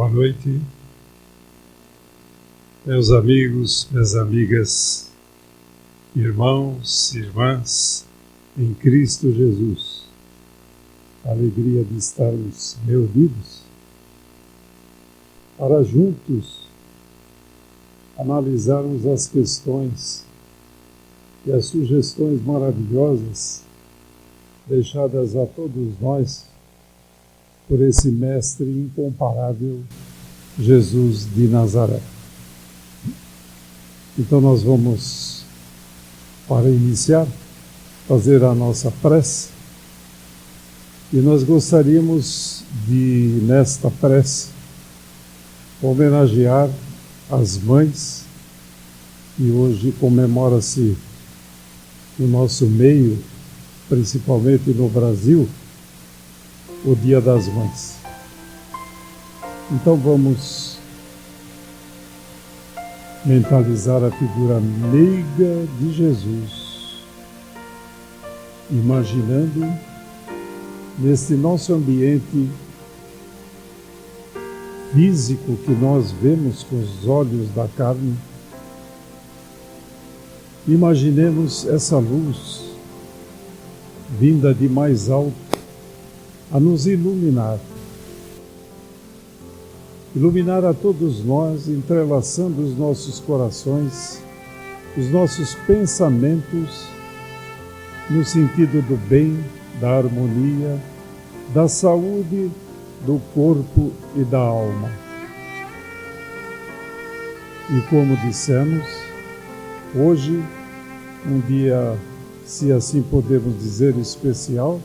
Boa noite, meus amigos, minhas amigas, irmãos, irmãs, em Cristo Jesus. A alegria de estarmos reunidos para juntos analisarmos as questões e as sugestões maravilhosas deixadas a todos nós por esse mestre incomparável, Jesus de Nazaré. Então nós vamos, para iniciar, fazer a nossa prece, e nós gostaríamos de, nesta prece, homenagear as mães, e hoje comemora-se no nosso meio, principalmente no Brasil, o Dia das Mães. Então vamos mentalizar a figura meiga de Jesus, imaginando nesse nosso ambiente físico que nós vemos com os olhos da carne, imaginemos essa luz vinda de mais alto a nos iluminar a todos nós, entrelaçando os nossos corações, os nossos pensamentos no sentido do bem, da harmonia, da saúde do corpo e da alma. E como dissemos, hoje, um dia, se assim podemos dizer, especial,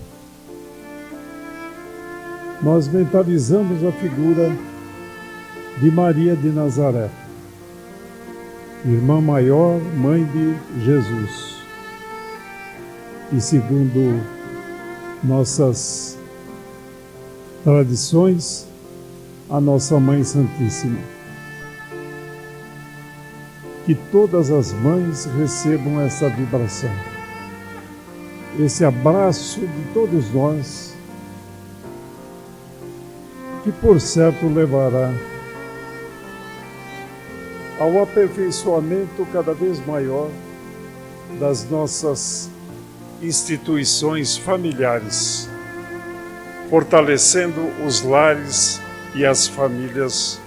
nós mentalizamos a figura de Maria de Nazaré, irmã maior, mãe de Jesus, e segundo nossas tradições, a nossa Mãe Santíssima. Que todas as mães recebam essa vibração, esse abraço de todos nós, que por certo levará ao aperfeiçoamento cada vez maior das nossas instituições familiares, fortalecendo os lares e as famílias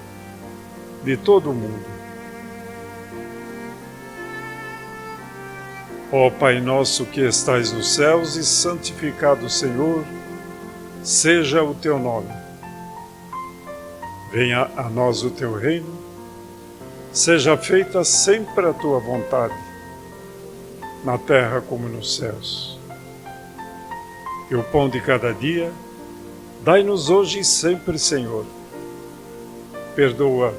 de todo o mundo. Ó Pai nosso que estais nos céus, e santificado Senhor, seja o teu nome. Venha a nós o teu reino, seja feita sempre a tua vontade, na terra como nos céus. E o pão de cada dia, dai-nos hoje e sempre, Senhor. Perdoa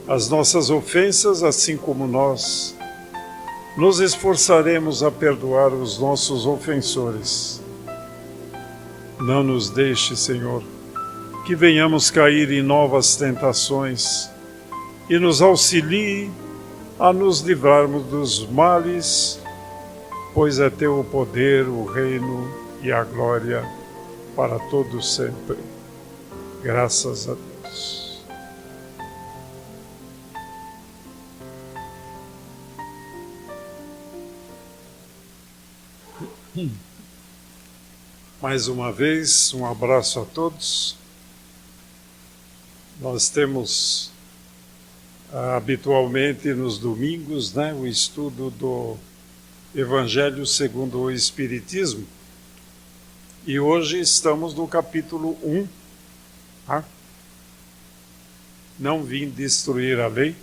as nossas ofensas, assim como nós nos esforçaremos a perdoar os nossos ofensores. Não nos deixe, Senhor, que venhamos cair em novas tentações, e nos auxilie a nos livrarmos dos males, pois é teu o poder, o reino e a glória para todos sempre. Graças a Deus. Mais uma vez, um abraço a todos. Nós temos habitualmente nos domingos, o estudo do Evangelho segundo o Espiritismo, e hoje estamos no capítulo 1. Não vim destruir a lei.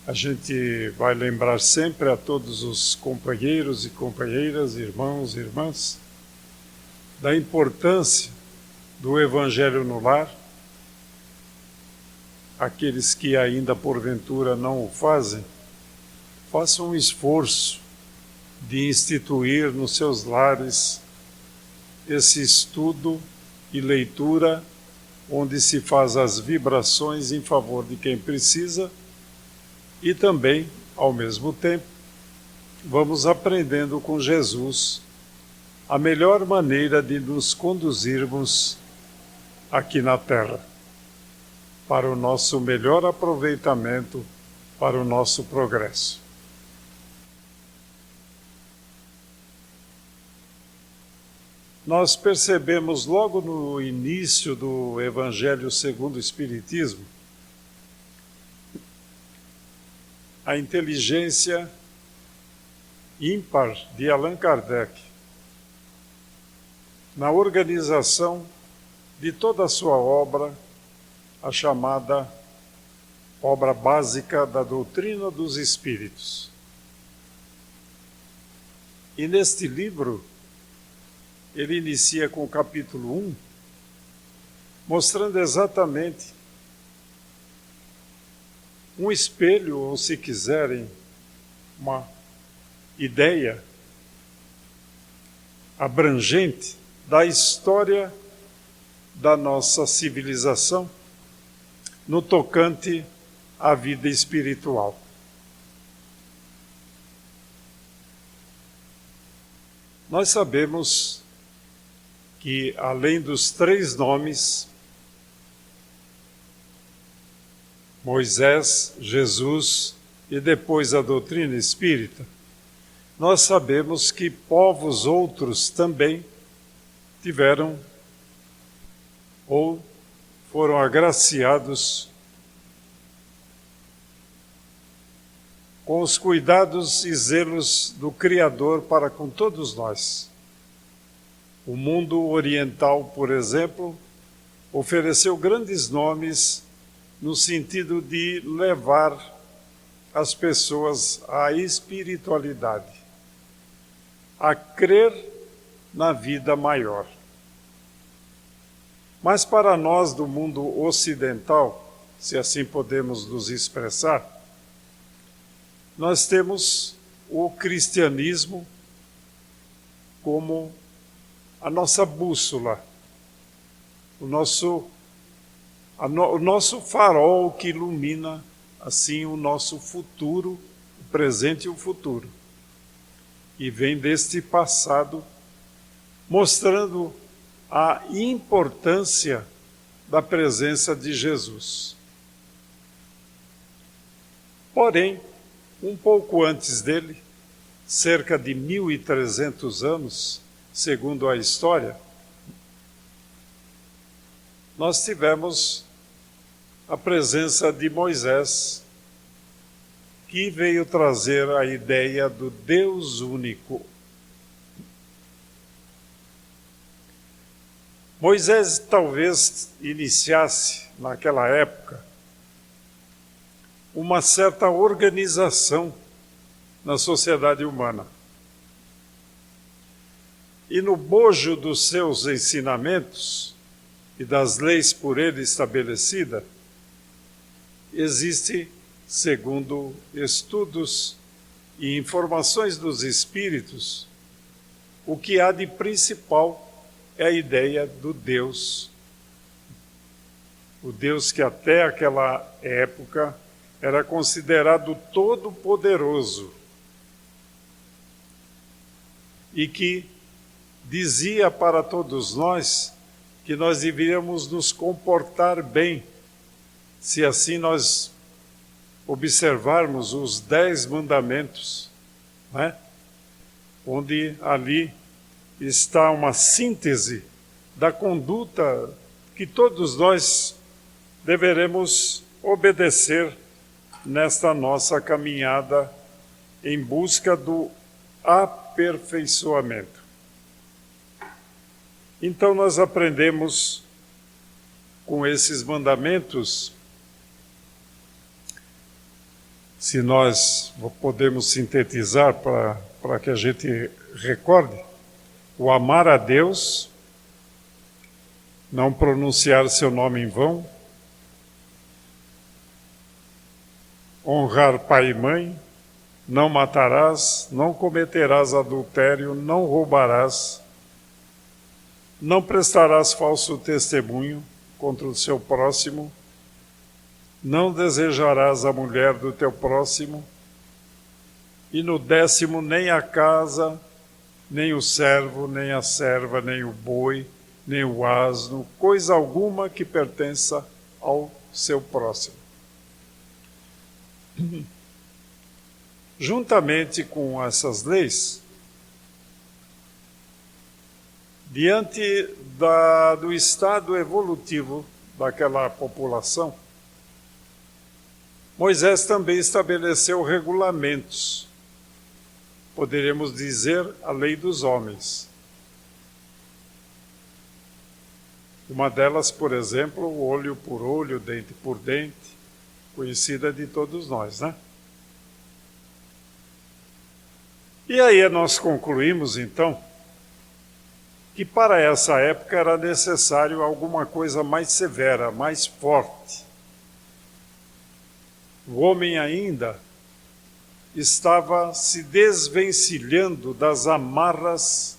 A gente vai lembrar sempre a todos os companheiros e companheiras, irmãos e irmãs, da importância do Evangelho no lar. Aqueles que ainda porventura não o fazem, façam um esforço de instituir nos seus lares esse estudo e leitura, onde se faz as vibrações em favor de quem precisa, e também, ao mesmo tempo, vamos aprendendo com Jesus a melhor maneira de nos conduzirmos aqui na Terra, para o nosso melhor aproveitamento, para o nosso progresso. Nós percebemos logo no início do Evangelho segundo o Espiritismo a inteligência ímpar de Allan Kardec na organização de toda a sua obra, a chamada obra básica da doutrina dos espíritos. E neste livro, ele inicia com o capítulo 1, mostrando exatamente um espelho, ou se quiserem, uma ideia abrangente da história da nossa civilização no tocante à vida espiritual. Nós sabemos que, além dos 3 nomes, Moisés, Jesus e depois a doutrina espírita, nós sabemos que povos outros também tiveram ou foram agraciados com os cuidados e zelos do Criador para com todos nós. O mundo oriental, por exemplo, ofereceu grandes nomes no sentido de levar as pessoas à espiritualidade, a crer na vida maior. Mas para nós do mundo ocidental, se assim podemos nos expressar, nós temos o cristianismo como a nossa bússola, o nosso farol que ilumina, assim, o nosso futuro, o presente e o futuro. E vem deste passado, mostrando a importância da presença de Jesus. Porém, um pouco antes dele, cerca de 1.300 anos, segundo a história, nós tivemos a presença de Moisés, que veio trazer a ideia do Deus único. Moisés talvez iniciasse, naquela época, uma certa organização na sociedade humana. E no bojo dos seus ensinamentos e das leis por ele estabelecidas, existe, segundo estudos e informações dos espíritos, o que há de principal é a ideia do Deus. O Deus que até aquela época era considerado todo-poderoso e que dizia para todos nós que nós deveríamos nos comportar bem, se assim nós observarmos os 10 mandamentos, né? Onde ali está uma síntese da conduta que todos nós deveremos obedecer nesta nossa caminhada em busca do aperfeiçoamento. Então nós aprendemos com esses mandamentos, se nós podemos sintetizar para que a gente recorde, o amar a Deus, não pronunciar seu nome em vão, honrar pai e mãe, não matarás, não cometerás adultério, não roubarás, não prestarás falso testemunho contra o seu próximo, não desejarás a mulher do teu próximo, e no 10º, nem a casa, nem o servo, nem a serva, nem o boi, nem o asno, coisa alguma que pertença ao seu próximo. Juntamente com essas leis, diante do estado evolutivo daquela população, Moisés também estabeleceu regulamentos, poderíamos dizer a lei dos homens. Uma delas, por exemplo, olho por olho, dente por dente, conhecida de todos nós, né? E aí nós concluímos, então, que para essa época era necessário alguma coisa mais severa, mais forte. O homem ainda estava se desvencilhando das amarras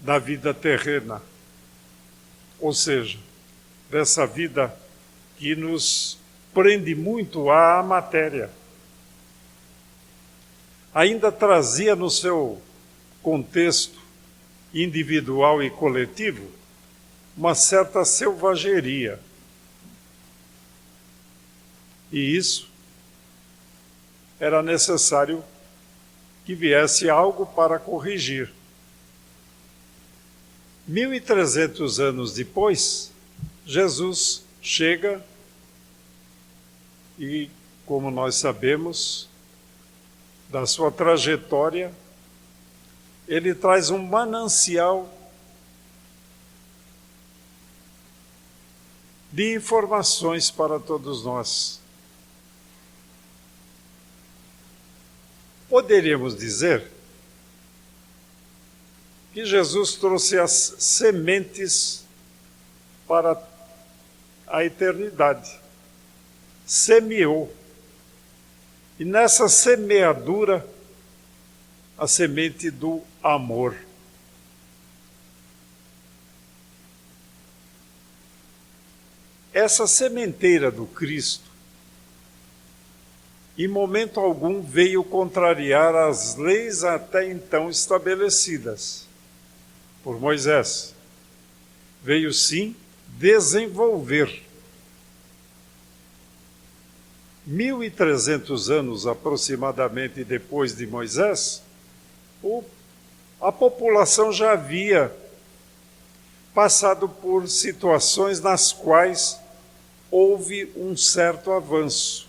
da vida terrena, ou seja, dessa vida que nos prende muito à matéria. Ainda trazia no seu contexto individual e coletivo uma certa selvageria. E isso era necessário que viesse algo para corrigir. 1.300 anos depois, Jesus chega e, como nós sabemos, da sua trajetória, ele traz um manancial de informações para todos nós. Poderíamos dizer que Jesus trouxe as sementes para a eternidade. Semeou. E nessa semeadura, a semente do amor. Essa sementeira do Cristo, em momento algum, veio contrariar as leis até então estabelecidas por Moisés. Veio, sim, desenvolver. 1.300 anos aproximadamente depois de Moisés, a população já havia passado por situações nas quais houve um certo avanço.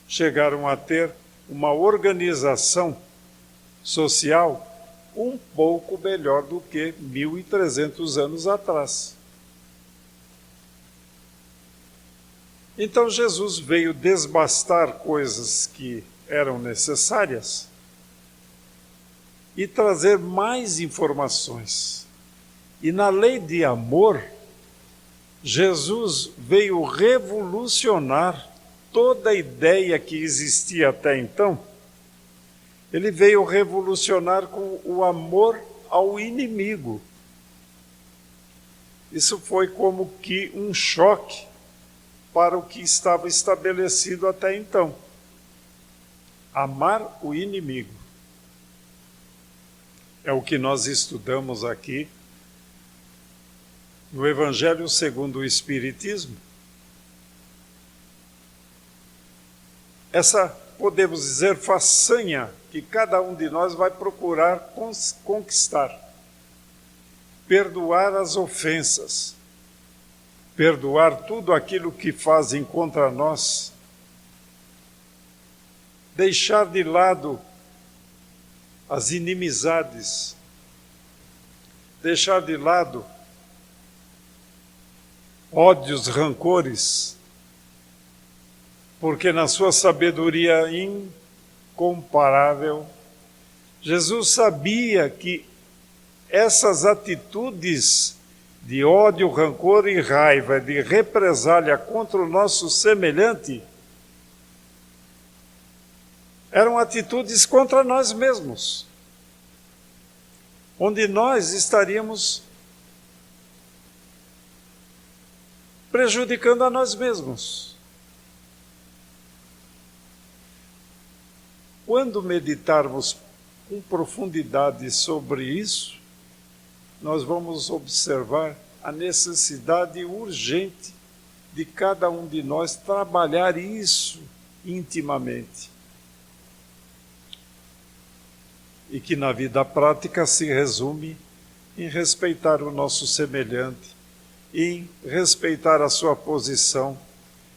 Chegaram a ter uma organização social um pouco melhor do que 1.300 anos atrás. Então Jesus veio desbastar coisas que eram necessárias e trazer mais informações. E na lei de amor, Jesus veio revolucionar toda a ideia que existia até então. Ele veio revolucionar com o amor ao inimigo. Isso foi como que um choque para o que estava estabelecido até então. Amar o inimigo. É o que nós estudamos aqui no Evangelho segundo o Espiritismo. Essa, podemos dizer, façanha que cada um de nós vai procurar conquistar. Perdoar as ofensas. Perdoar tudo aquilo que fazem contra nós. Deixar de lado as inimizades. Deixar de lado ódios, rancores, porque na sua sabedoria incomparável, Jesus sabia que essas atitudes de ódio, rancor e raiva, de represália contra o nosso semelhante, eram atitudes contra nós mesmos, onde nós estaríamos prejudicando a nós mesmos. quando meditarmos com profundidade sobre isso, nós vamos observar a necessidade urgente de cada um de nós trabalhar isso intimamente. E que na vida prática se resume em respeitar o nosso semelhante, em respeitar a sua posição,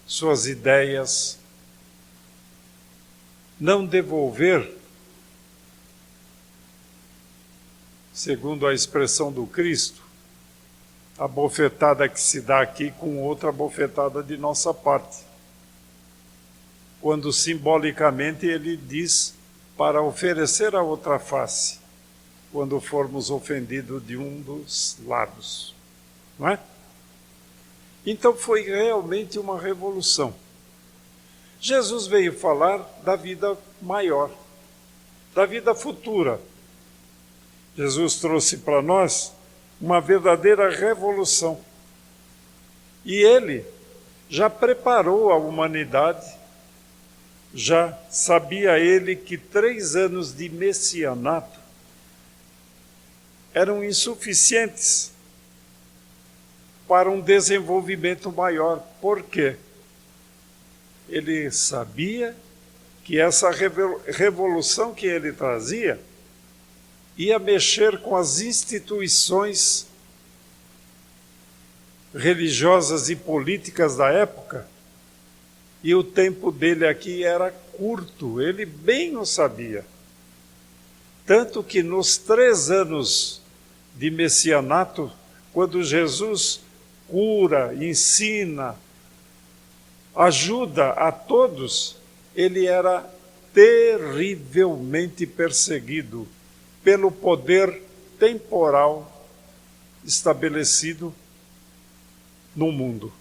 suas ideias, não devolver, segundo a expressão do Cristo, a bofetada que se dá aqui com outra bofetada de nossa parte. Quando simbolicamente ele diz para oferecer a outra face, quando formos ofendidos de um dos lados. Não é? Então foi realmente uma revolução. Jesus veio falar da vida maior, da vida futura. Jesus trouxe para nós uma verdadeira revolução. E ele já preparou a humanidade, já sabia ele que 3 anos de messianato eram insuficientes para um desenvolvimento maior. Por quê? Ele sabia que essa revolução que ele trazia ia mexer com as instituições religiosas e políticas da época, e o tempo dele aqui era curto, ele bem o sabia. Tanto que nos 3 anos de messianato, quando Jesus cura, ensina, ajuda a todos, ele era terrivelmente perseguido pelo poder temporal estabelecido no mundo.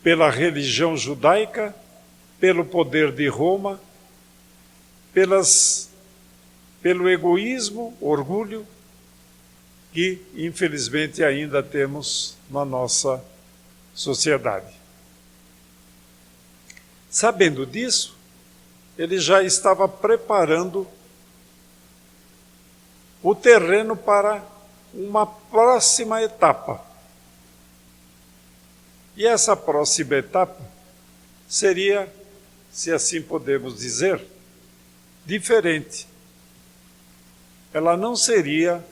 Pela religião judaica, pelo poder de Roma, pelo egoísmo, orgulho, que infelizmente ainda temos na nossa sociedade. Sabendo disso, ele já estava preparando o terreno para uma próxima etapa. E essa próxima etapa seria, se assim podemos dizer, diferente. Ela não seria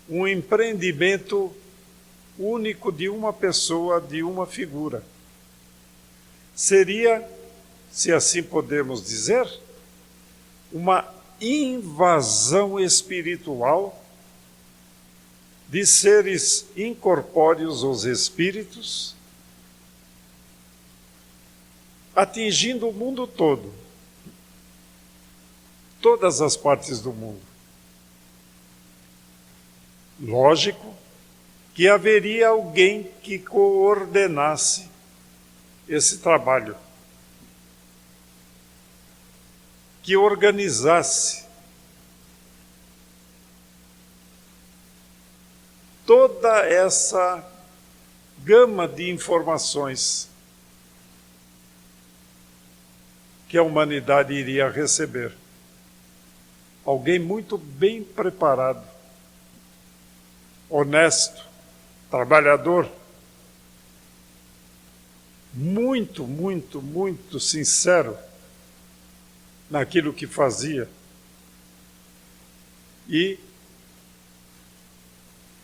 um empreendimento único de uma pessoa, de uma figura. Seria, se assim podemos dizer, uma invasão espiritual de seres incorpóreos, os espíritos, atingindo o mundo todo, todas as partes do mundo. Lógico que haveria alguém que coordenasse esse trabalho, que organizasse toda essa gama de informações que a humanidade iria receber. Alguém muito bem preparado, honesto, trabalhador, muito sincero naquilo que fazia. E,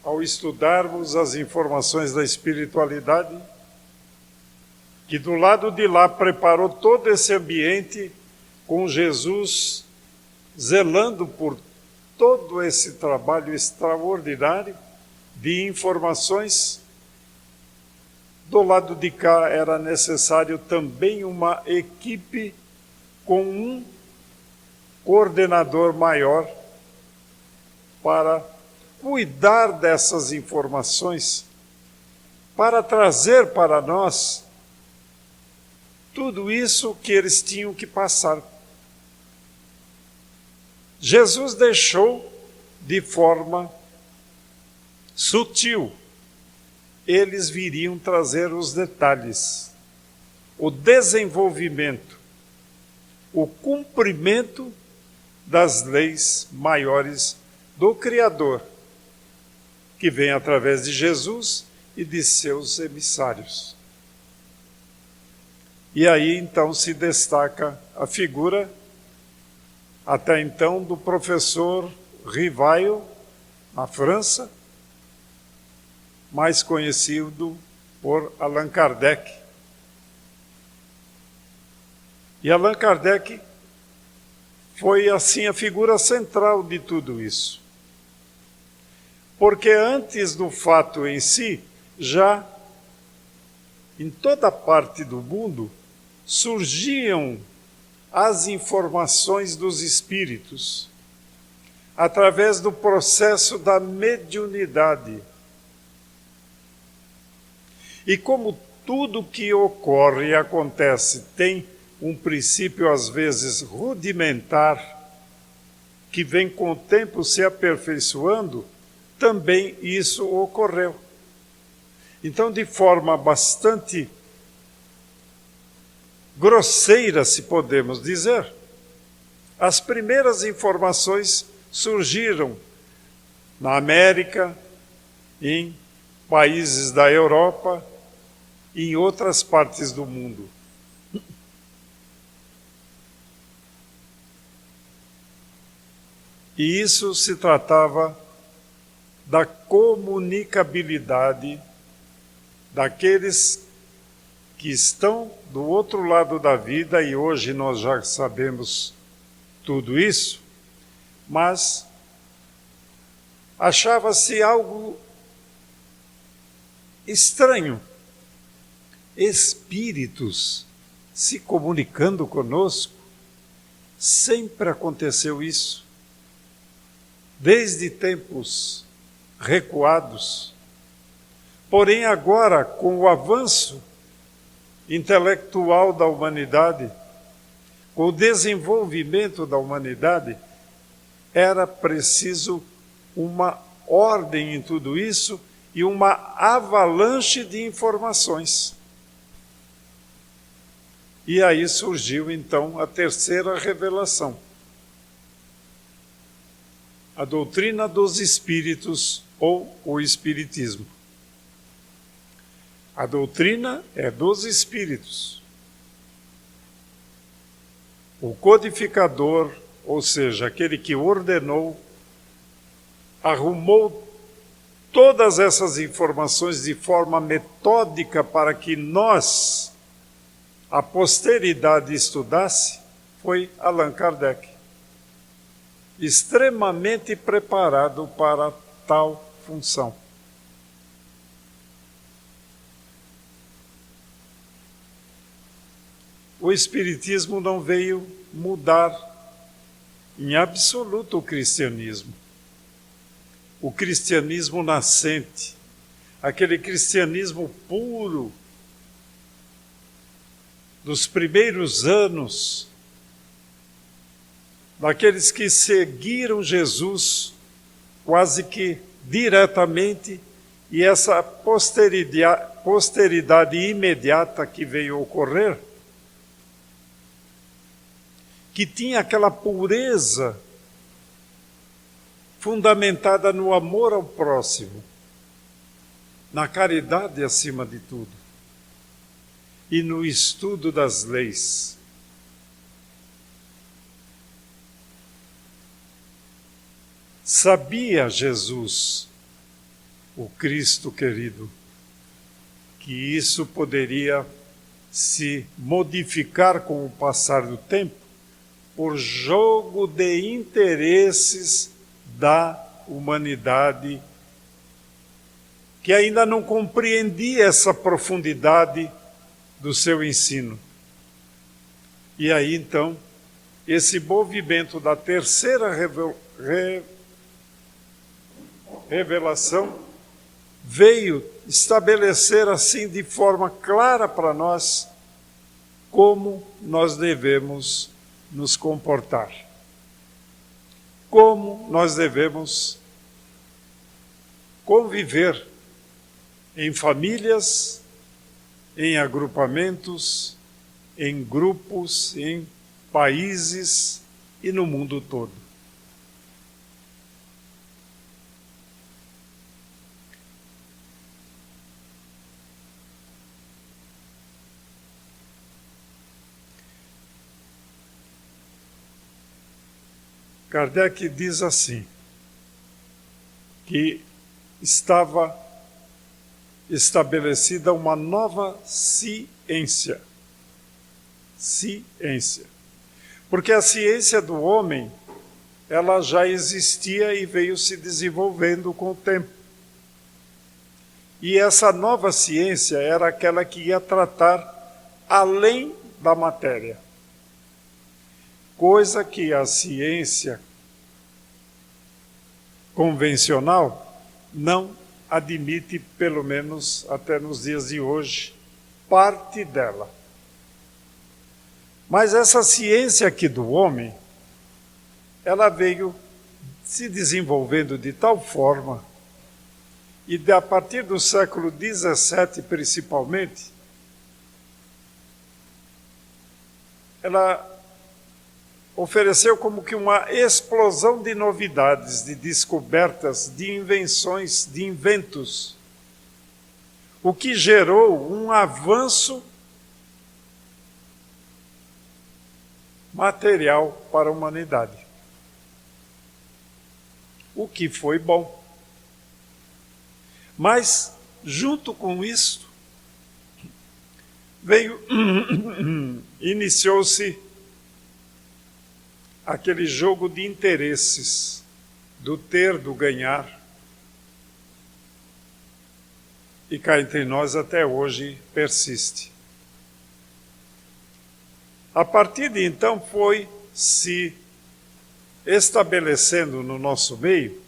ao estudarmos as informações da espiritualidade, que do lado de lá preparou todo esse ambiente com Jesus zelando por todo esse trabalho extraordinário de informações, do lado de cá era necessário também uma equipe com um coordenador maior para cuidar dessas informações, para trazer para nós tudo isso que eles tinham que passar. Jesus deixou de forma sutil. Eles viriam trazer os detalhes, o desenvolvimento o cumprimento das leis maiores do Criador, que vem através de Jesus e de seus emissários. E aí então se destaca a figura, até então, do professor Rivail, na França, mais conhecido por Allan Kardec. E Allan Kardec foi, assim, a figura central de tudo isso. Porque antes do fato em si, já em toda parte do mundo surgiam as informações dos espíritos através do processo da mediunidade. E como tudo que ocorre e acontece tem um princípio, às vezes, rudimentar, que vem com o tempo se aperfeiçoando, também isso ocorreu. Então, de forma bastante grosseira, se podemos dizer, as primeiras informações surgiram na América, em países da Europa e em outras partes do mundo. E isso se tratava da comunicabilidade daqueles que estão do outro lado da vida, e hoje nós já sabemos tudo isso, mas achava-se algo estranho. Espíritos se comunicando conosco. Sempre aconteceu isso. Desde tempos recuados. Porém, agora, com o avanço intelectual da humanidade, com o desenvolvimento da humanidade, era preciso uma ordem em tudo isso e uma avalanche de informações. E aí surgiu, então, a terceira revelação. A doutrina dos espíritos, ou o espiritismo. A doutrina é dos espíritos. O codificador, ou seja, aquele que ordenou, arrumou todas essas informações de forma metódica para que nós, a posteridade, estudasse, foi Allan Kardec. Extremamente preparado para tal função. O Espiritismo não veio mudar em absoluto o cristianismo. O cristianismo nascente, aquele cristianismo puro dos primeiros anos, daqueles que seguiram Jesus quase que diretamente, e essa posteridade imediata que veio ocorrer, que tinha aquela pureza fundamentada no amor ao próximo, na caridade acima de tudo, e no estudo das leis. Sabia Jesus, o Cristo querido, que isso poderia se modificar com o passar do tempo por jogo de interesses da humanidade, que ainda não compreendia essa profundidade do seu ensino. E aí, então, esse movimento da terceira revelação veio estabelecer assim de forma clara para nós como nós devemos nos comportar, como nós devemos conviver em famílias, em agrupamentos, em grupos, em países e no mundo todo. Kardec diz assim, que estava estabelecida uma nova ciência. Ciência. Porque a ciência do homem, ela já existia e veio se desenvolvendo com o tempo. E essa nova ciência era aquela que ia tratar além da matéria. Coisa que a ciência convencional não admite, pelo menos até nos dias de hoje, parte dela. Mas essa ciência aqui do homem, ela veio se desenvolvendo de tal forma, e a partir do século XVII principalmente, ela ofereceu como que uma explosão de novidades, de descobertas, de invenções, de inventos, o que gerou um avanço material para a humanidade. O que foi bom. Mas, junto com isso, iniciou-se aquele jogo de interesses, do ter, do ganhar, e cá entre nós até hoje persiste. A partir de então foi se estabelecendo no nosso meio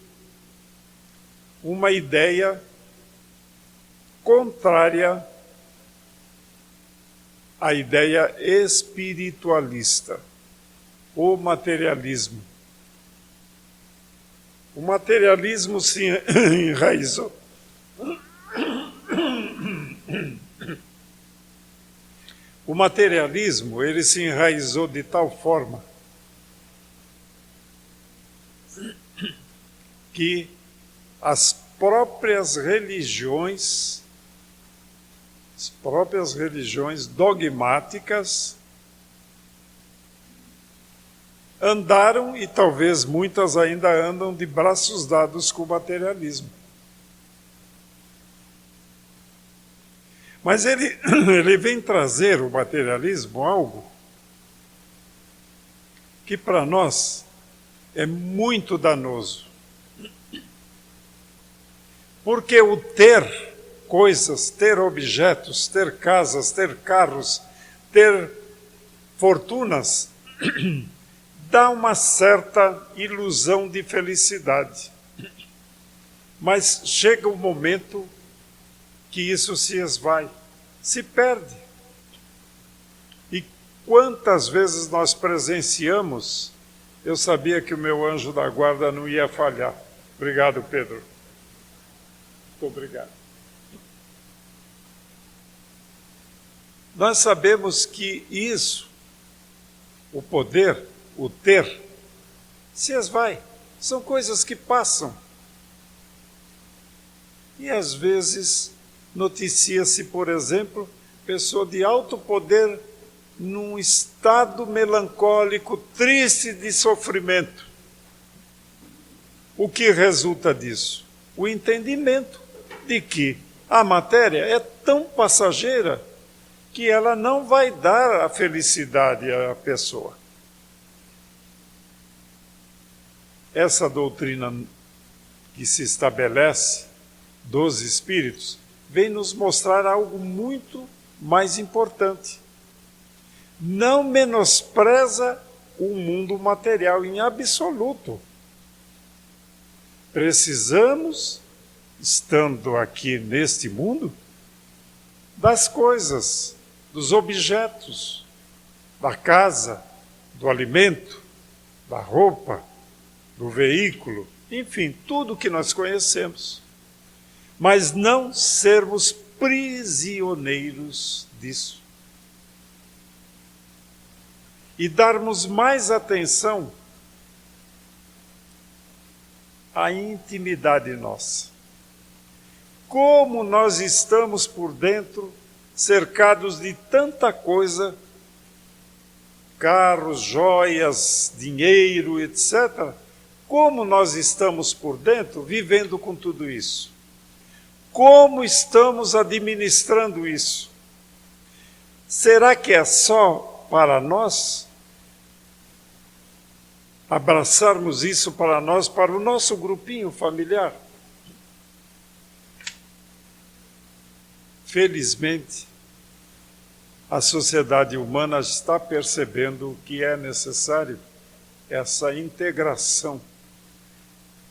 uma ideia contrária à ideia espiritualista. O materialismo. O materialismo se enraizou. O materialismo, ele se enraizou de tal forma que as próprias religiões dogmáticas andaram, e talvez muitas ainda andam, de braços dados com o materialismo. Mas ele vem trazer o materialismo algo que para nós é muito danoso. Porque o ter coisas, ter objetos, ter casas, ter carros, ter fortunas, dá uma certa ilusão de felicidade. Mas chega um momento que isso se esvai, se perde. E quantas vezes nós presenciamos, eu sabia que o meu anjo da guarda não ia falhar. Obrigado, Pedro. Muito obrigado. Nós sabemos que isso, o poder, o ter, se esvai. São coisas que passam. E às vezes noticia-se, por exemplo, pessoa de alto poder num estado melancólico, triste de sofrimento. O que resulta disso? O entendimento de que a matéria é tão passageira que ela não vai dar a felicidade à pessoa. Essa doutrina que se estabelece dos espíritos vem nos mostrar algo muito mais importante. Não menospreza o mundo material em absoluto. Precisamos, estando aqui neste mundo, das coisas, dos objetos, da casa, do alimento, da roupa, do veículo, enfim, tudo que nós conhecemos. Mas não sermos prisioneiros disso. e darmos mais atenção à intimidade nossa. Como nós estamos por dentro, cercados de tanta coisa, carros, joias, dinheiro, etc. Como nós estamos por dentro, vivendo com tudo isso? Como estamos administrando isso? Será que é só para nós? Abraçarmos isso para nós, para o nosso grupinho familiar? Felizmente, a sociedade humana está percebendo que é necessário essa integração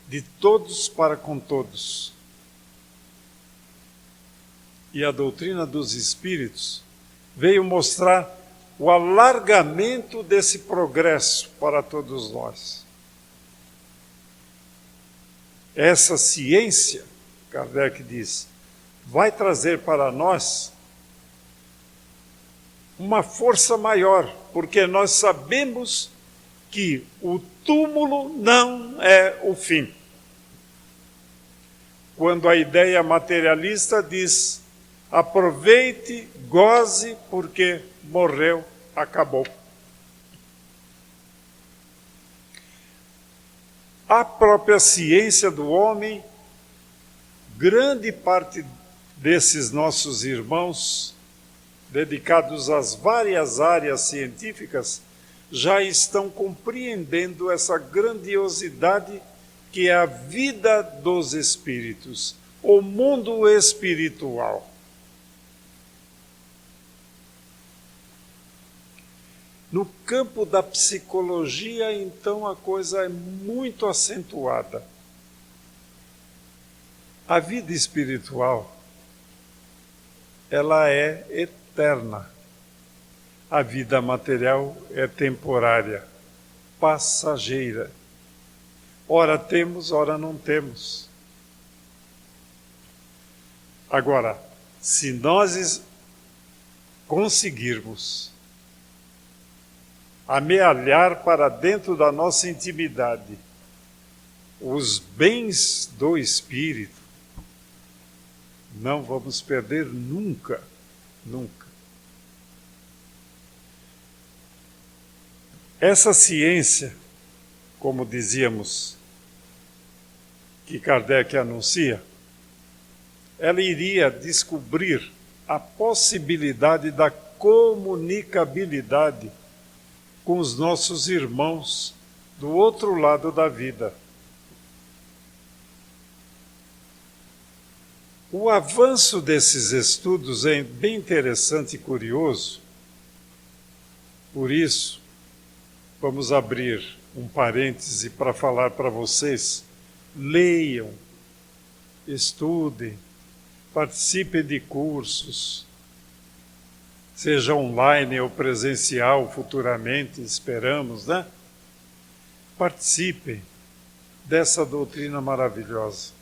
de todos para com todos. E a doutrina dos espíritos veio mostrar o alargamento desse progresso para todos nós. Essa ciência, Kardec diz, vai trazer para nós uma força maior, porque nós sabemos que o túmulo não é o fim. Quando a ideia materialista diz, aproveite, goze, porque morreu, acabou. A própria ciência do homem, grande parte desses nossos irmãos, dedicados às várias áreas científicas, já estão compreendendo essa grandiosidade que é a vida dos espíritos, o mundo espiritual. No campo da psicologia, então, a coisa é muito acentuada. A vida espiritual, ela é eterna. A vida material é temporária, passageira. Ora temos, ora não temos. Agora, se nós conseguirmos amealhar para dentro da nossa intimidade os bens do espírito, não vamos perder nunca, nunca. Essa ciência, como dizíamos, que Kardec anuncia, ela iria descobrir a possibilidade da comunicabilidade com os nossos irmãos do outro lado da vida. O avanço desses estudos é bem interessante e curioso. Por isso, vamos abrir um parêntese para falar para vocês. Leiam, estudem, participem de cursos, seja online ou presencial futuramente, esperamos, né? Participem dessa doutrina maravilhosa.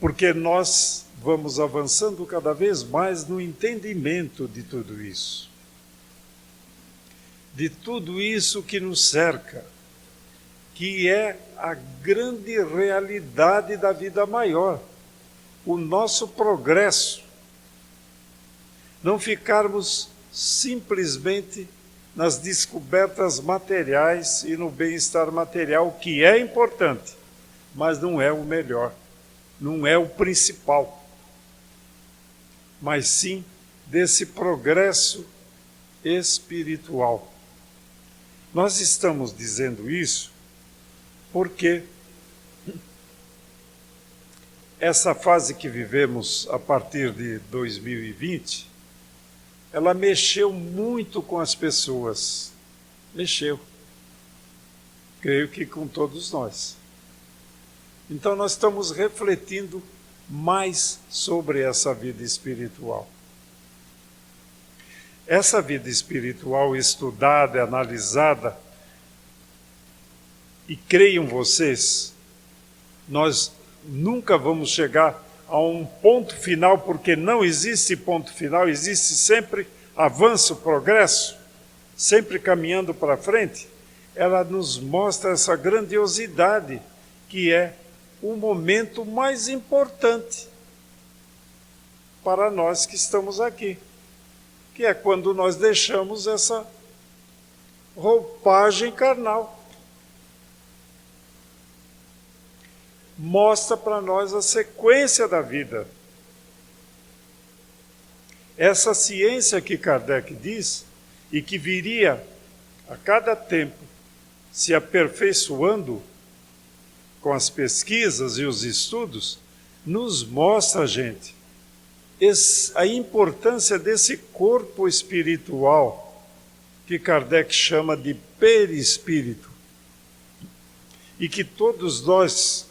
Porque nós vamos avançando cada vez mais no entendimento de tudo isso. De tudo isso que nos cerca, que é a grande realidade da vida maior, o nosso progresso. Não ficarmos simplesmente nas descobertas materiais e no bem-estar material, que é importante, mas não é o melhor, não é o principal, mas sim desse progresso espiritual. Nós estamos dizendo isso porque essa fase que vivemos a partir de 2020, ela mexeu muito com as pessoas. Mexeu. Creio que com todos nós. Então nós estamos refletindo mais sobre essa vida espiritual. Essa vida espiritual estudada, analisada, e creiam vocês, nós nunca vamos chegar a um ponto final, porque não existe ponto final, existe sempre avanço, progresso. sempre caminhando para frente, ela nos mostra essa grandiosidade que é o momento mais importante para nós que estamos aqui, que é quando nós deixamos essa roupagem carnal. Mostra para nós a sequência da vida. Essa ciência que Kardec diz, e que viria a cada tempo se aperfeiçoando com as pesquisas e os estudos, nos mostra, gente, a importância desse corpo espiritual que Kardec chama de perispírito, e que todos nós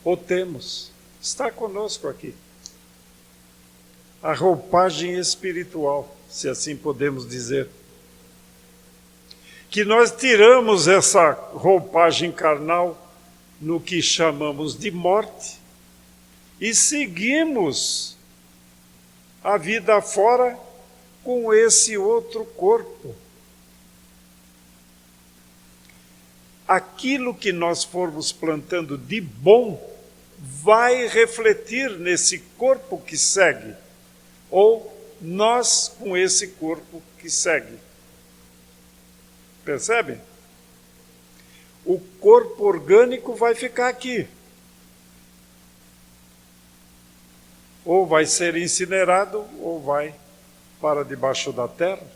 o temos, está conosco aqui. A roupagem espiritual, se assim podemos dizer. Que nós tiramos essa roupagem carnal no que chamamos de morte e seguimos a vida fora com esse outro corpo. Aquilo que nós formos plantando de bom vai refletir nesse corpo que segue, ou nós com esse corpo que segue. Percebem? O corpo orgânico vai ficar aqui. Ou vai ser incinerado, ou vai para debaixo da terra.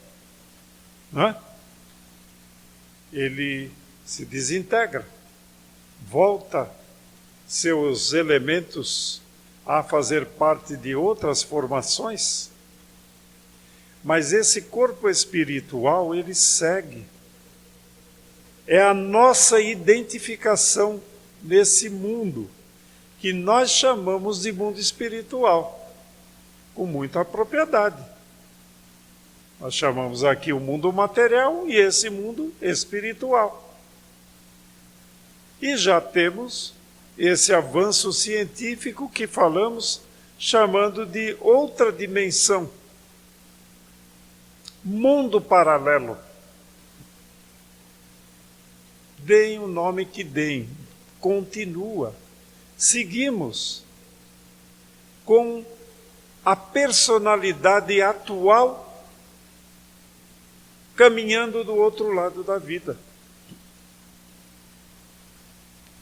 Né? Ele se desintegra, volta seus elementos a fazer parte de outras formações. Mas esse corpo espiritual, ele segue. É a nossa identificação nesse mundo, que nós chamamos de mundo espiritual, com muita propriedade. Nós chamamos aqui o mundo material e esse mundo espiritual. E já temos esse avanço científico que falamos, chamando de outra dimensão. Mundo paralelo. Deem o nome que deem, continua. Seguimos com a personalidade atual caminhando do outro lado da vida.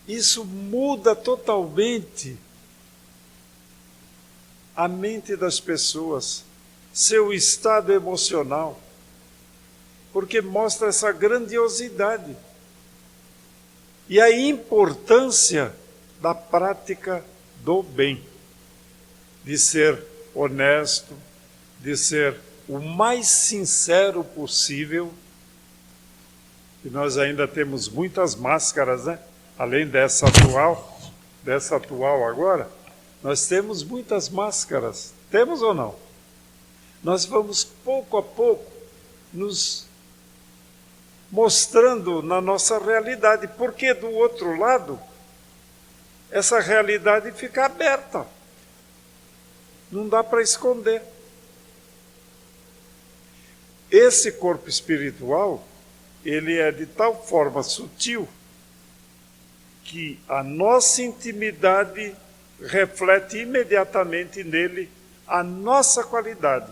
Isso muda totalmente a mente das pessoas, seu estado emocional, porque mostra essa grandiosidade e a importância da prática do bem, de ser honesto, de ser o mais sincero possível. E nós ainda temos muitas máscaras, né? Além dessa atual agora, nós temos muitas máscaras. Temos ou não? Nós vamos pouco a pouco nos mostrando na nossa realidade, porque do outro lado, essa realidade fica aberta. Não dá para esconder. Esse corpo espiritual, ele é de tal forma sutil que a nossa intimidade reflete imediatamente nele a nossa qualidade.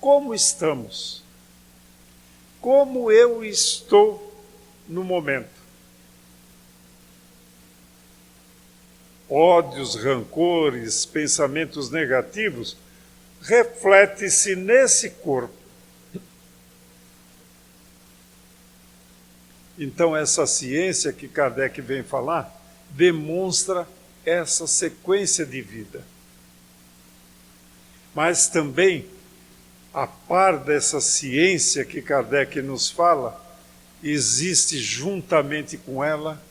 Como estamos? Como eu estou no momento? Ódios, rancores, pensamentos negativos, reflete-se nesse corpo. Então, essa ciência que Kardec vem falar, demonstra essa sequência de vida. Mas também, a par dessa ciência que Kardec nos fala, existe juntamente com ela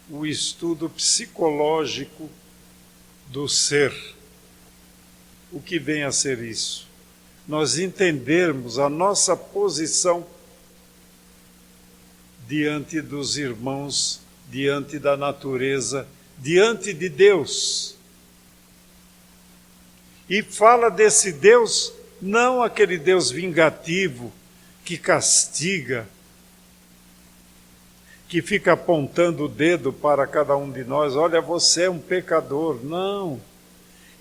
o estudo psicológico do ser. O que vem a ser isso? Nós entendermos a nossa posição diante dos irmãos, diante da natureza, diante de Deus. E fala desse Deus, não aquele Deus vingativo, que castiga, que fica apontando o dedo para cada um de nós. Olha, você é um pecador. Não.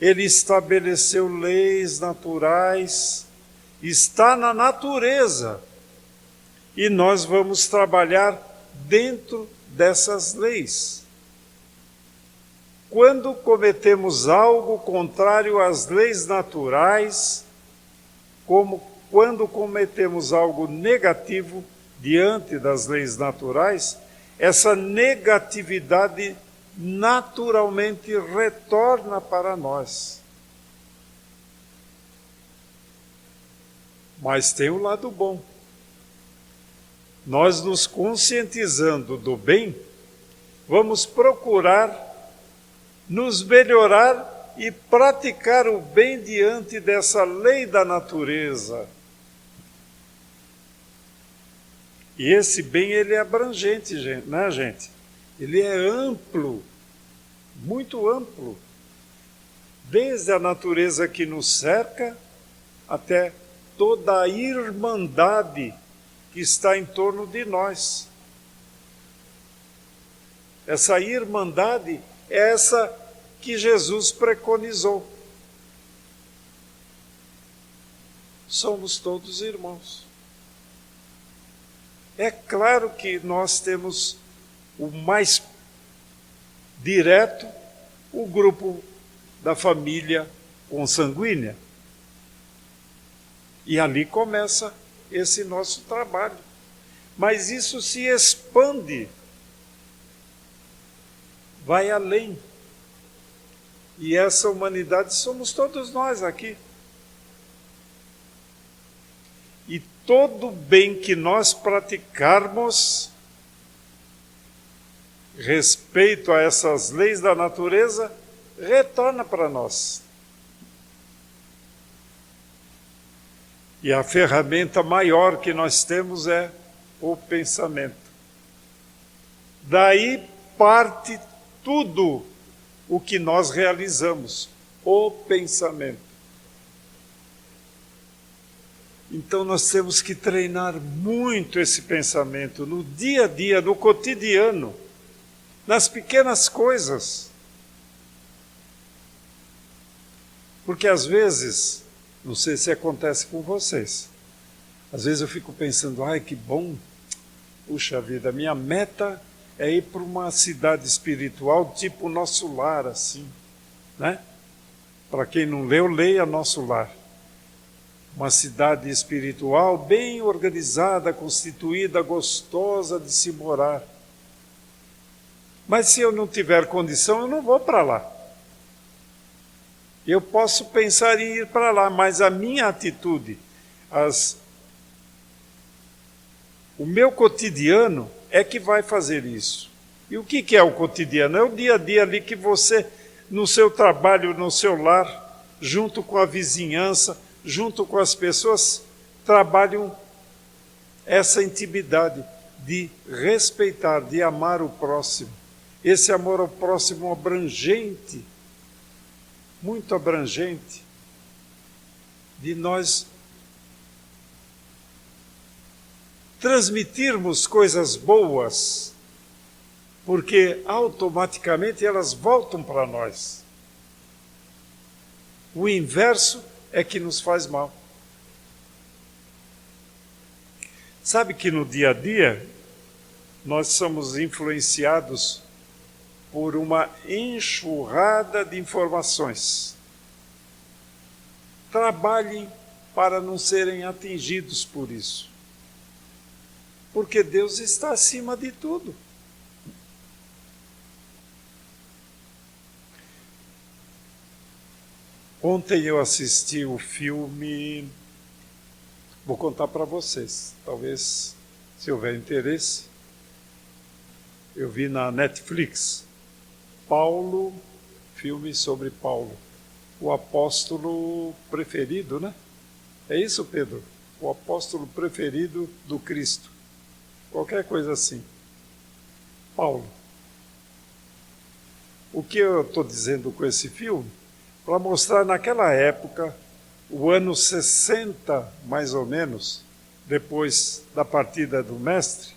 Ele estabeleceu leis naturais, está na natureza. E nós vamos trabalhar dentro dessas leis. Quando cometemos algo contrário às leis naturais, como quando cometemos algo negativo diante das leis naturais, essa negatividade naturalmente retorna para nós. Mas tem o lado bom. Nós nos conscientizando do bem, vamos procurar nos melhorar e praticar o bem diante dessa lei da natureza. E esse bem, ele é abrangente, gente, né, gente? Ele é amplo, muito amplo. Desde a natureza que nos cerca, até toda a irmandade que está em torno de nós. Essa irmandade é essa que Jesus preconizou. Somos todos irmãos. É claro que nós temos o mais direto, o grupo da família consanguínea. E ali começa esse nosso trabalho. Mas isso se expande, vai além. E essa humanidade somos todos nós aqui. E todo bem que nós praticarmos, respeito a essas leis da natureza, retorna para nós. E a ferramenta maior que nós temos é o pensamento. Daí parte tudo o que nós realizamos, o pensamento. Então nós temos que treinar muito esse pensamento no dia a dia, no cotidiano, nas pequenas coisas. Porque às vezes, não sei se acontece com vocês, às vezes eu fico pensando, ai que bom, puxa vida, minha meta é ir para uma cidade espiritual tipo Nosso Lar, assim, né? Para quem não leu, leia Nosso Lar. Uma cidade espiritual bem organizada, constituída, gostosa de se morar. Mas se eu não tiver condição, eu não vou para lá. Eu posso pensar em ir para lá, mas a minha atitude, o meu cotidiano é que vai fazer isso. E o que é o cotidiano? É o dia a dia ali que você, no seu trabalho, no seu lar, junto com a vizinhança, junto com as pessoas, trabalham essa intimidade de respeitar, de amar o próximo. Esse amor ao próximo abrangente, muito abrangente, de nós transmitirmos coisas boas, porque automaticamente elas voltam para nós. O inverso é que nos faz mal. Sabe que no dia a dia nós somos influenciados por uma enxurrada de informações. Trabalhem para não serem atingidos por isso. Porque Deus está acima de tudo. Ontem eu assisti o filme, vou contar para vocês, talvez, se houver interesse, eu vi na Netflix, Paulo, filme sobre Paulo, o apóstolo preferido, né? É isso, Pedro? O apóstolo preferido do Cristo. Qualquer coisa assim. Paulo. O que eu estou dizendo com esse filme? Para mostrar naquela época, o ano 60, mais ou menos, depois da partida do Mestre,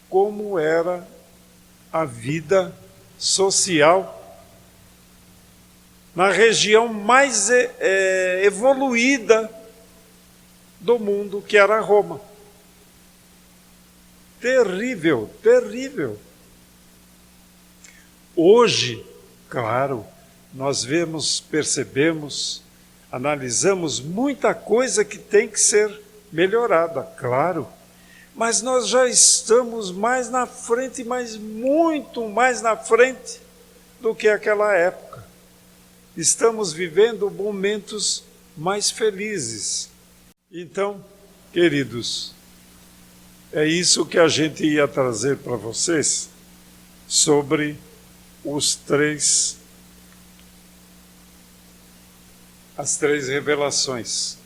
como era a vida social na região mais evoluída do mundo, que era Roma. Terrível, terrível. Hoje, claro, nós vemos, percebemos, analisamos muita coisa que tem que ser melhorada, claro. Mas nós já estamos mais na frente, mas muito mais na frente do que aquela época. Estamos vivendo momentos mais felizes. Então, queridos, é isso que a gente ia trazer para vocês sobre as três revelações.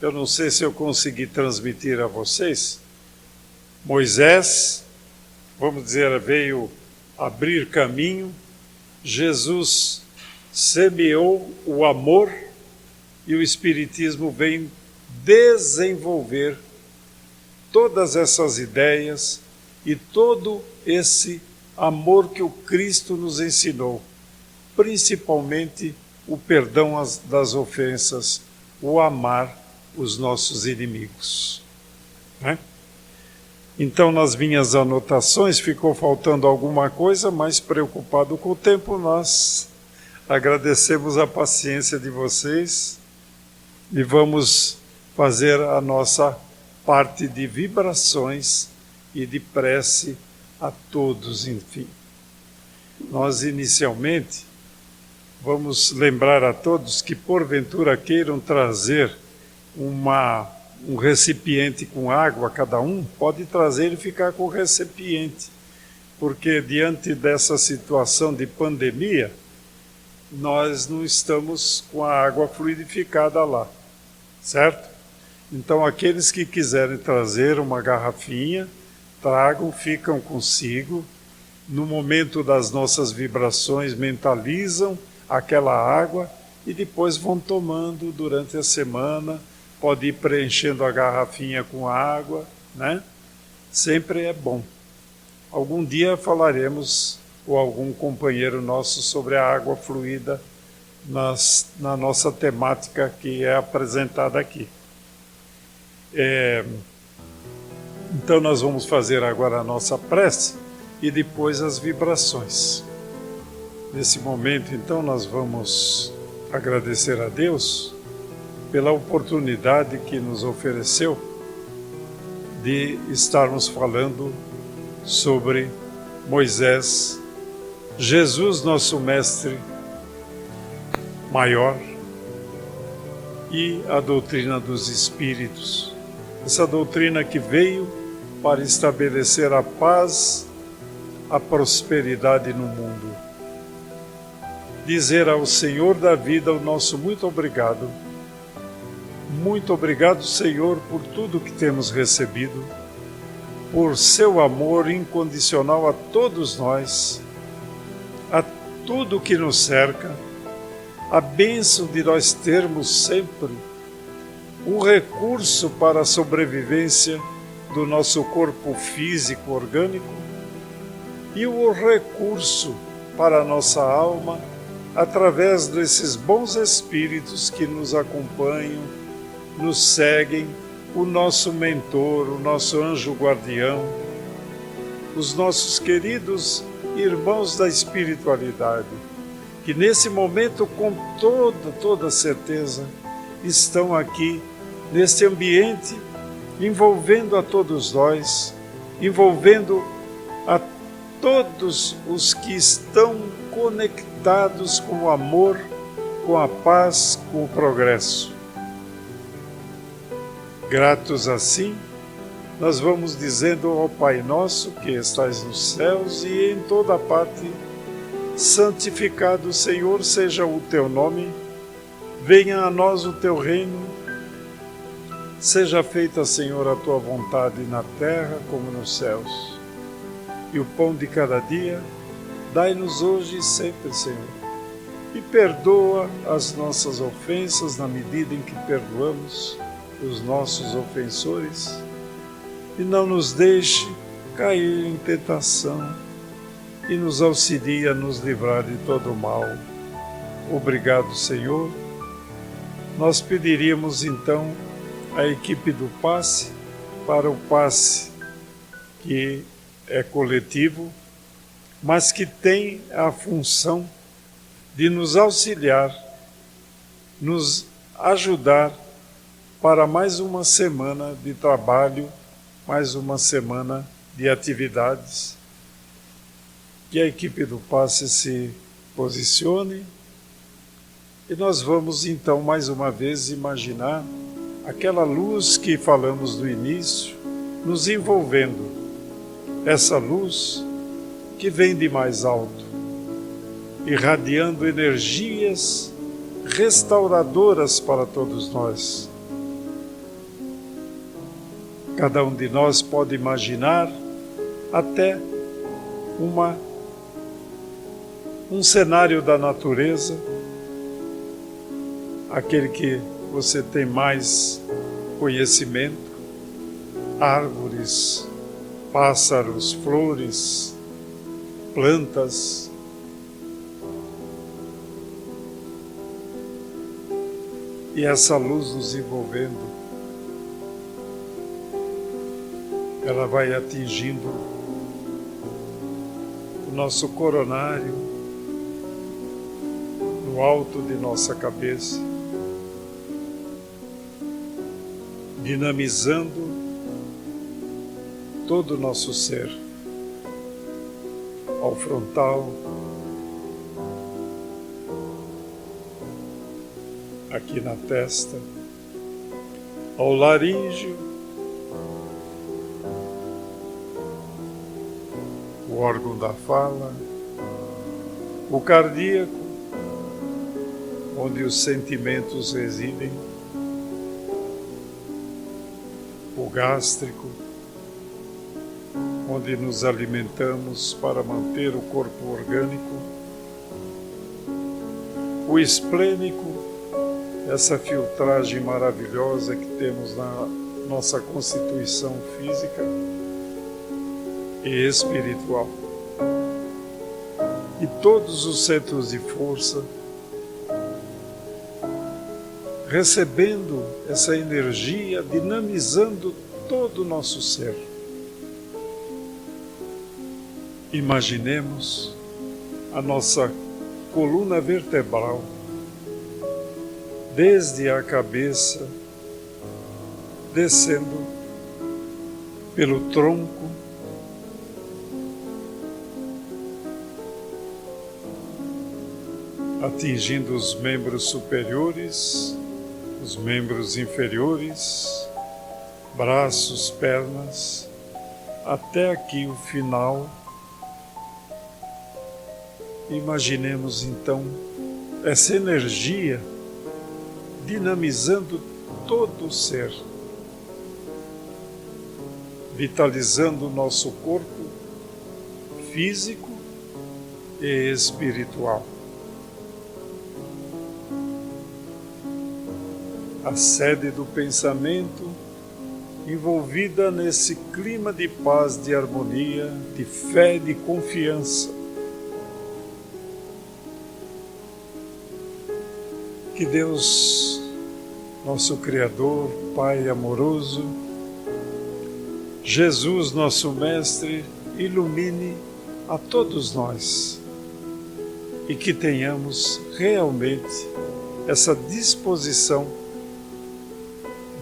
Eu não sei se eu consegui transmitir a vocês. Moisés, vamos dizer, veio abrir caminho. Jesus semeou o amor e o Espiritismo vem desenvolver todas essas ideias e todo esse amor que o Cristo nos ensinou, principalmente o perdão das ofensas, o amar os nossos inimigos. Né? Então, nas minhas anotações, ficou faltando alguma coisa, mas preocupado com o tempo, nós agradecemos a paciência de vocês e vamos fazer a nossa parte de vibrações e de prece a todos, enfim. Nós, inicialmente, vamos lembrar a todos que, porventura, queiram trazer um recipiente com água, cada um pode trazer e ficar com o recipiente, porque diante dessa situação de pandemia, nós não estamos com a água fluidificada lá, certo? Então, aqueles que quiserem trazer uma garrafinha, tragam, ficam consigo. No momento das nossas vibrações, mentalizam aquela água e depois vão tomando durante a semana. Pode ir preenchendo a garrafinha com água, né? Sempre é bom. Algum dia falaremos, ou algum companheiro nosso, sobre a água fluida na nossa temática que é apresentada aqui. Então nós vamos fazer agora a nossa prece e depois as vibrações. Nesse momento, então, nós vamos agradecer a Deus pela oportunidade que nos ofereceu de estarmos falando sobre Moisés, Jesus, nosso Mestre maior, e a doutrina dos Espíritos. Essa doutrina que veio para estabelecer a paz, a prosperidade no mundo. Dizer ao Senhor da vida o nosso muito obrigado. Muito obrigado, Senhor, por tudo que temos recebido, por seu amor incondicional a todos nós, a tudo que nos cerca, a bênção de nós termos sempre um recurso para a sobrevivência do nosso corpo físico orgânico e o recurso para a nossa alma através desses bons espíritos que nos acompanham, nos seguem, o nosso mentor, o nosso anjo guardião, os nossos queridos irmãos da espiritualidade, que nesse momento, com toda certeza, estão aqui neste ambiente, envolvendo a todos nós, envolvendo a todos os que estão conectados com o amor, com a paz, com o progresso. Gratos assim, nós vamos dizendo ao Pai nosso que estais nos céus e em toda parte, santificado, Senhor, seja o teu nome, venha a nós o teu reino, seja feita, Senhor, a tua vontade na terra como nos céus. E o pão de cada dia, dai-nos hoje e sempre, Senhor. e perdoa as nossas ofensas na medida em que perdoamos os nossos ofensores, e não nos deixe cair em tentação, e nos auxilia a nos livrar de todo o mal. Obrigado, Senhor. Nós pediríamos então a equipe do passe para o passe que é coletivo, mas que tem a função de nos auxiliar, nos ajudar para mais uma semana de trabalho, mais uma semana de atividades. Que a equipe do passe se posicione e nós vamos então mais uma vez imaginar aquela luz que falamos no início, nos envolvendo, essa luz que vem de mais alto, irradiando energias restauradoras para todos nós. Cada um de nós pode imaginar até um cenário da natureza, aquele que você tem mais conhecimento, árvores, pássaros, flores, plantas. E essa luz nos envolvendo, ela vai atingindo o nosso coronário, no alto de nossa cabeça, dinamizando todo o nosso ser, ao frontal, aqui na testa, ao laríngeo, o órgão da fala, o cardíaco, onde os sentimentos residem, o gástrico, onde nos alimentamos para manter o corpo orgânico, o esplênico, essa filtragem maravilhosa que temos na nossa constituição física e espiritual. E todos os centros de força recebendo essa energia, dinamizando todo o nosso ser. Imaginemos a nossa coluna vertebral, desde a cabeça, descendo pelo tronco, atingindo os membros superiores, os membros inferiores, braços, pernas, até aqui o final. Imaginemos então essa energia dinamizando todo o ser, vitalizando o nosso corpo físico e espiritual. A sede do pensamento envolvida nesse clima de paz, de harmonia, de fé, de confiança. Que Deus, nosso Criador, Pai amoroso, Jesus, nosso Mestre, ilumine a todos nós e que tenhamos realmente essa disposição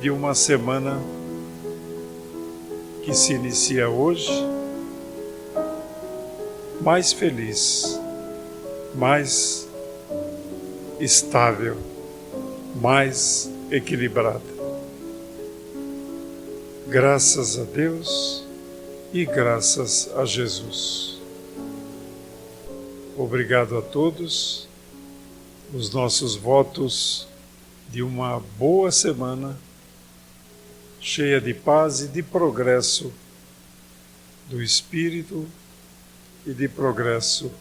de uma semana que se inicia hoje mais feliz, mais estável, mais equilibrada. Graças a Deus e graças a Jesus. Obrigado a todos. Os nossos votos de uma boa semana, cheia de paz e de progresso do espírito e de progresso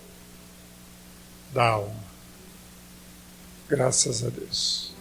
da alma. Graças a Deus.